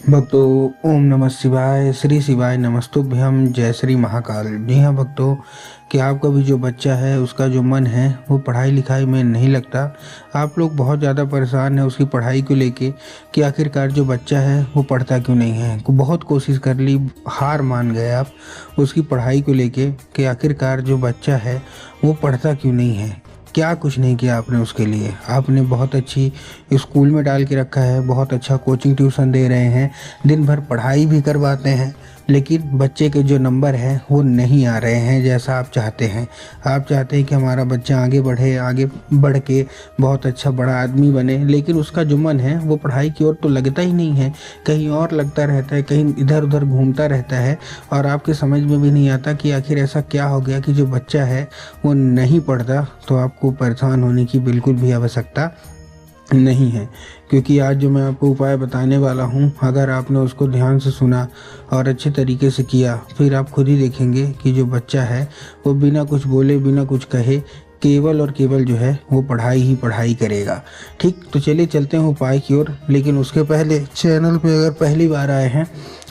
भक्तों, ओम नमः शिवाय, श्री शिवाय नमस्तुभ्यम, जय श्री महाकाल। जी हाँ भक्तों, कि आपका भी जो बच्चा है उसका जो मन है वो पढ़ाई लिखाई में नहीं लगता। आप लोग बहुत ज़्यादा परेशान हैं उसकी पढ़ाई को लेके कि आखिरकार जो बच्चा है वो पढ़ता क्यों नहीं है। बहुत कोशिश कर ली, हार मान गए आप उसकी पढ़ाई को लेके कि आखिरकार जो बच्चा है वो पढ़ता क्यों नहीं है। क्या कुछ नहीं किया आपने उसके लिए। आपने बहुत अच्छी स्कूल में डाल के रखा है, बहुत अच्छा कोचिंग ट्यूशन दे रहे हैं, दिन भर पढ़ाई भी करवाते हैं, लेकिन बच्चे के जो नंबर हैं वो नहीं आ रहे हैं जैसा आप चाहते हैं। आप चाहते हैं कि हमारा बच्चा आगे बढ़े, आगे बढ़ के बहुत अच्छा बड़ा आदमी बने, लेकिन उसका जो मन है वो पढ़ाई की ओर तो लगता ही नहीं है, कहीं और लगता रहता है, कहीं इधर उधर घूमता रहता है। और आपके समझ में भी नहीं आता कि आखिर ऐसा क्या हो गया कि जो बच्चा है वो नहीं पढ़ता। तो आपको परेशान होने की बिल्कुल भी आवश्यकता नहीं है, क्योंकि आज जो मैं आपको उपाय बताने वाला हूँ, अगर आपने उसको ध्यान से सुना और अच्छे तरीके से किया, फिर आप खुद ही देखेंगे कि जो बच्चा है वो बिना कुछ बोले, बिना कुछ कहे, केवल और केवल जो है वो पढ़ाई ही पढ़ाई करेगा। ठीक, तो चलिए चलते हैं उपाय की ओर। लेकिन उसके पहले चैनल पे अगर पहली बार आए हैं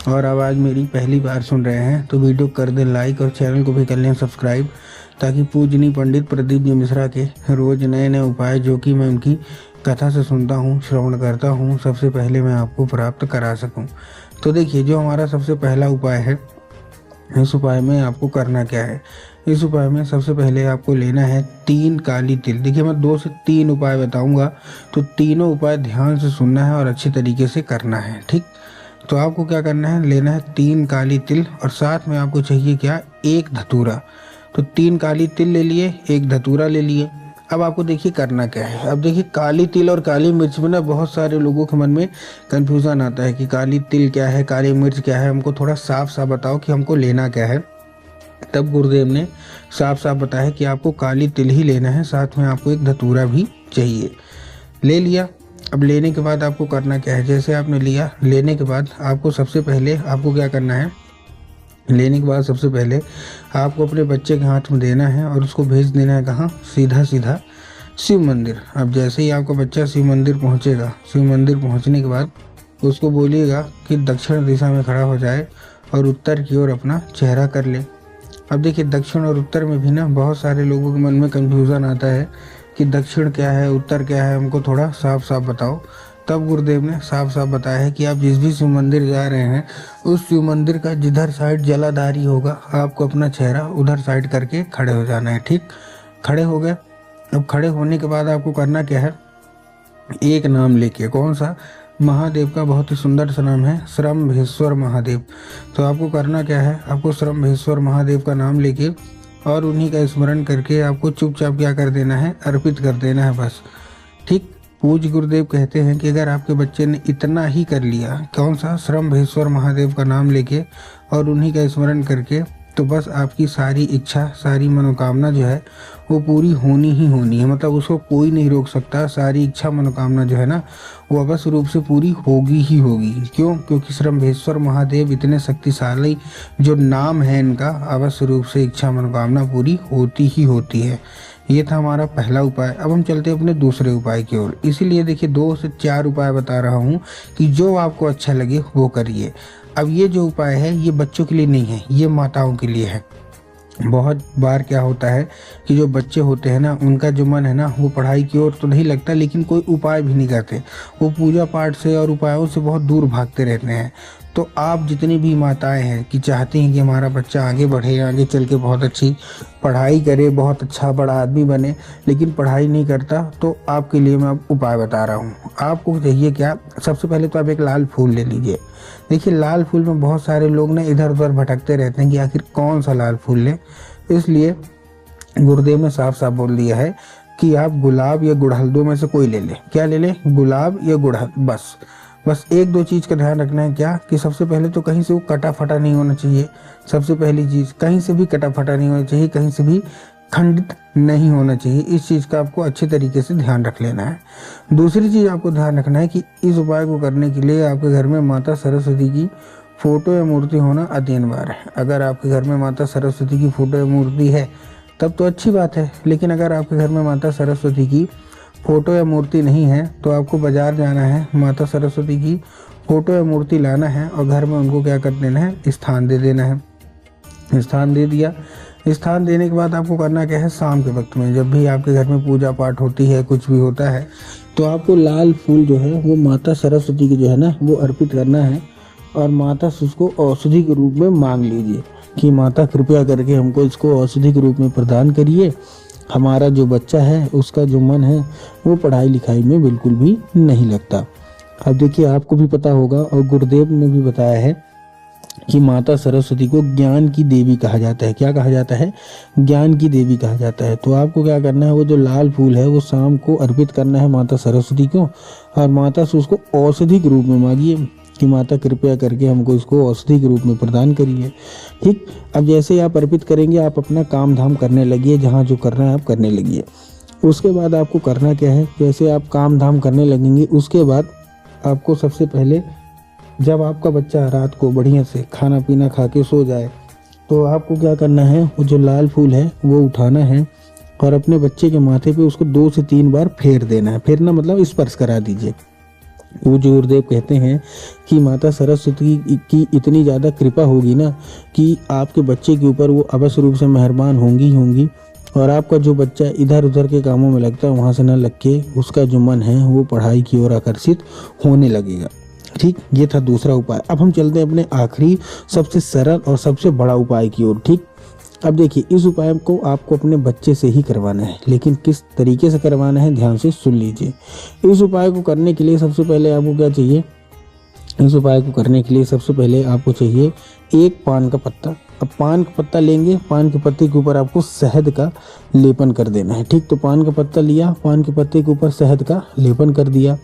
और आवाज़ मेरी पहली बार सुन रहे हैं तो वीडियो कर दें लाइक और चैनल को भी कर लें सब्सक्राइब, ताकि पूजनीय पंडित प्रदीप जी मिश्रा के रोज़ नए नए उपाय जो कि मैं उनकी कथा से सुनता हूँ, श्रवण करता हूँ, सबसे पहले मैं आपको प्राप्त करा सकूँ। तो देखिए, जो हमारा सबसे पहला उपाय है, इस उपाय में आपको करना क्या है। इस उपाय में सबसे पहले आपको लेना है 3 काली तिल। देखिए, मैं 2 से 3 उपाय बताऊंगा, तो तीनों उपाय ध्यान से सुनना है और अच्छी तरीके से करना है। ठीक, तो आपको क्या करना है, लेना है 3 काली तिल और साथ में आपको चाहिए क्या, 1 धतूरा। तो 3 काली तिल ले लिए, 1 धतूरा ले लिए। अब आपको देखिए करना क्या है। अब देखिए, काली तिल और काली मिर्च में ना बहुत सारे लोगों के मन में कन्फ्यूज़न आता है कि काली तिल क्या है, काली मिर्च क्या है। हमको थोड़ा साफ साफ बताओ कि हमको लेना क्या है। तब गुरुदेव ने साफ साफ बताया कि आपको काली तिल ही लेना है, साथ में आपको 1 धतूरा भी चाहिए। ले लिया। अब लेने के बाद आपको करना क्या है, जैसे आपने लिया, लेने के बाद आपको सबसे पहले आपको क्या करना है, लेने के बाद सबसे पहले आपको अपने बच्चे के हाथ में देना है और उसको भेज देना है कहाँ, सीधा सीधा शिव मंदिर। अब जैसे ही आपका बच्चा शिव मंदिर पहुँचेगा, शिव मंदिर पहुँचने के बाद उसको बोलिएगा कि दक्षिण दिशा में खड़ा हो जाए और उत्तर की ओर अपना चेहरा कर ले। अब देखिए, दक्षिण और उत्तर में भी ना बहुत सारे लोगों के मन में कन्फ्यूज़न आता है कि दक्षिण क्या है, उत्तर क्या है, हमको थोड़ा साफ साफ बताओ। तब गुरुदेव ने साफ साफ बताया है कि आप जिस भी शिव मंदिर जा रहे हैं, उस शिव मंदिर का जिधर साइड जलाधारी होगा, आपको अपना चेहरा उधर साइड करके खड़े हो जाना है। ठीक, खड़े हो गए। अब खड़े होने के बाद आपको करना क्या है, एक नाम लेके, कौन सा, महादेव का बहुत ही सुंदर सा नाम है, श्रम्भेश्वर महादेव। तो आपको करना क्या है, आपको श्रम्भेश्वर महादेव का नाम लेके और उन्हीं का स्मरण करके आपको चुपचाप क्या कर देना है, अर्पित कर देना है बस। ठीक, पूज्य गुरुदेव कहते हैं कि अगर आपके बच्चे ने इतना ही कर लिया, कौन सा, श्रम्भेश्वर महादेव का नाम लेके और उन्हीं का स्मरण करके, तो बस आपकी सारी इच्छा, सारी मनोकामना जो है वो पूरी होनी ही होनी है। मतलब उसको कोई नहीं रोक सकता। सारी इच्छा मनोकामना जो है ना वो अवश्य रूप से पूरी होगी ही होगी। क्यों? क्योंकि श्रम्भेश्वर महादेव इतने शक्तिशाली जो नाम है इनका, अवश्य रूप से इच्छा मनोकामना पूरी होती ही होती है। ये था हमारा पहला उपाय। अब हम चलते हैं अपने दूसरे उपाय की ओर। इसीलिए देखिए, 2 से 4 उपाय बता रहा हूँ कि जो आपको अच्छा लगे वो करिए। अब ये जो उपाय है ये बच्चों के लिए नहीं है, ये माताओं के लिए है। बहुत बार क्या होता है कि जो बच्चे होते हैं ना, उनका जो मन है ना वो पढ़ाई की ओर तो नहीं लगता, लेकिन कोई उपाय भी नहीं करते। वो पूजा पाठ से और उपायों से बहुत दूर भागते रहते हैं। तो आप जितनी भी माताएं हैं कि चाहती हैं कि हमारा बच्चा आगे बढ़े, आगे चल के बहुत अच्छी पढ़ाई करे, बहुत अच्छा बड़ा आदमी बने, लेकिन पढ़ाई नहीं करता, तो आपके लिए मैं अब उपाय बता रहा हूँ। आपको चाहिए क्या, सबसे पहले तो आप एक लाल फूल ले लीजिए। देखिए, लाल फूल में बहुत सारे लोग ना इधर उधर भटकते रहते हैं कि आखिर कौन सा लाल फूल लें। इसलिए गुरुदेव ने साफ साफ बोल दिया है कि आप गुलाब या गुड़हल, दो में से कोई ले लें। क्या ले लें, गुलाब या गुड़हल, बस। बस 1-2 चीज़ का ध्यान रखना है, क्या कि सबसे पहले तो कहीं से वो कटा फटा नहीं होना चाहिए। सबसे पहली चीज़, कहीं से भी कटा फटा नहीं होना चाहिए, कहीं से भी खंडित नहीं होना चाहिए। इस चीज़ का आपको अच्छे तरीके से ध्यान रख लेना है। दूसरी चीज़ आपको ध्यान रखना है कि इस उपाय को करने के लिए आपके घर में माता सरस्वती की फोटो या मूर्ति होना अति अनिवार्य है। अगर आपके घर में माता सरस्वती की फोटो या मूर्ति है तब तो अच्छी बात है, लेकिन अगर आपके घर में माता सरस्वती की फोटो या मूर्ति नहीं है तो आपको बाजार जाना है, माता सरस्वती की फोटो या मूर्ति लाना है और घर में उनको क्या कर देना है, स्थान दे देना है। स्थान दे दिया। स्थान देने के बाद आपको करना क्या है, शाम के वक्त में जब भी आपके घर में पूजा पाठ होती है, कुछ भी होता है, तो आपको लाल फूल जो है वो माता सरस्वती की जो है ना वो अर्पित करना है। और माता से उसको औषधि के रूप में मांग लीजिए कि माता कृपया करके हमको इसको औषधि के रूप में प्रदान करिए। हमारा जो बच्चा है उसका जो मन है वो पढ़ाई लिखाई में बिल्कुल भी नहीं लगता। अब देखिए, आपको भी पता होगा और गुरुदेव ने भी बताया है कि माता सरस्वती को ज्ञान की देवी कहा जाता है। क्या कहा जाता है? ज्ञान की देवी कहा जाता है। तो आपको क्या करना है, वो जो लाल फूल है वो शाम को अर्पित करना है माता सरस्वती को, और माता से उसको औषधि के रूप में मांगिए कि माता कृपया करके हमको इसको औषधि के रूप में प्रदान करिए। ठीक, अब जैसे ही आप अर्पित करेंगे, आप अपना काम धाम करने लगिए, जहाँ जो करना है आप करने लगिए। उसके बाद आपको करना क्या है, जैसे आप काम धाम करने लगेंगे उसके बाद आपको सबसे पहले, जब आपका बच्चा रात को बढ़िया से खाना पीना खा के सो जाए, तो आपको क्या करना है, वो जो लाल फूल है वो उठाना है और अपने बच्चे के माथे पे उसको 2 से 3 बार फेर देना है। फेरना मतलब स्पर्श करा दीजिए। वो जो गुरुदेव कहते हैं कि माता सरस्वती की इतनी ज़्यादा कृपा होगी ना कि आपके बच्चे के ऊपर वो अवश्य रूप से मेहरबान होंगी होंगी, और आपका जो बच्चा इधर उधर के कामों में लगता है वहाँ से ना लग के उसका जो मन है वो पढ़ाई की ओर आकर्षित होने लगेगा। ठीक, ये था दूसरा उपाय। अब हम चलते हैं अपने आखिरी सबसे सरल और सबसे बड़ा उपाय की ओर। ठीक, अब देखिए, इस उपाय को आपको अपने बच्चे से ही करवाना है, लेकिन किस तरीके से करवाना है ध्यान से सुन लीजिए। इस उपाय को करने के लिए सबसे पहले आपको क्या चाहिए, इस उपाय को करने के लिए सबसे पहले आपको चाहिए एक पान का पत्ता। अब पान का पत्ता लेंगे, पान के पत्ते के ऊपर आपको शहद का लेपन कर देना है। ठीक, तो पान का पत्ता लिया, पान के पत्ते के ऊपर शहद का लेपन कर दिया।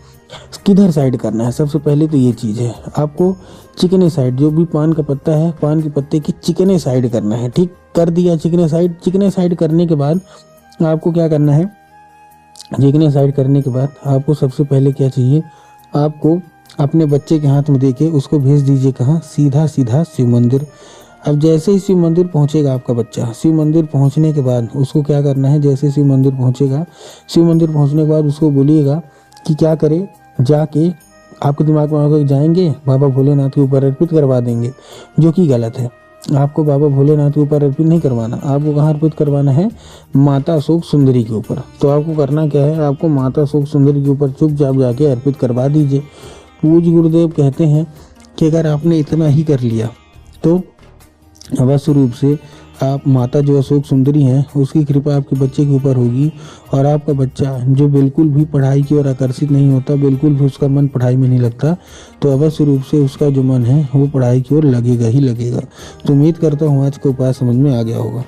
किधर साइड करना है, सबसे पहले तो ये चीज़ है, आपको चिकने साइड, जो भी पान का पत्ता है पान के पत्ते की चिकने साइड करना है। ठीक, कर दिया चिकने साइड। चिकने साइड करने के बाद आपको क्या करना है, चिकने साइड करने के बाद आपको सबसे पहले क्या चाहिए, आपको अपने बच्चे के हाथ में देके उसको भेज दीजिए कहाँ, सीधा सीधा शिव मंदिर। अब जैसे ही शिव मंदिर पहुंचेगा आपका बच्चा, शिव मंदिर पहुंचने के बाद उसको क्या करना है, जैसे शिव मंदिर पहुंचेगा, शिव मंदिर पहुंचने के बाद उसको बोलिएगा कि क्या करे, जाके आपके दिमाग में होगा कि जाएंगे बाबा भोलेनाथ के ऊपर अर्पित करवा देंगे, जो कि गलत है। आपको बाबा भोलेनाथ के ऊपर अर्पित नहीं करवाना, आपको कहाँ अर्पित करवाना है, माता अशोक सुंदरी के ऊपर। तो आपको करना क्या है, आपको माता अशोक सुंदरी के ऊपर चुपचाप जाके अर्पित करवा दीजिए। पूज्य गुरुदेव कहते हैं कि अगर आपने इतना ही कर लिया तो अवश्य रूप से आप माता जो अशोक सुंदरी हैं उसकी कृपा आपके बच्चे के ऊपर होगी, और आपका बच्चा जो बिल्कुल भी पढ़ाई की ओर आकर्षित नहीं होता, बिल्कुल भी उसका मन पढ़ाई में नहीं लगता, तो अवश्य रूप से उसका जो मन है वो पढ़ाई की ओर लगेगा ही लगेगा। तो उम्मीद करता हूँ आज का उपाय समझ में आ गया होगा।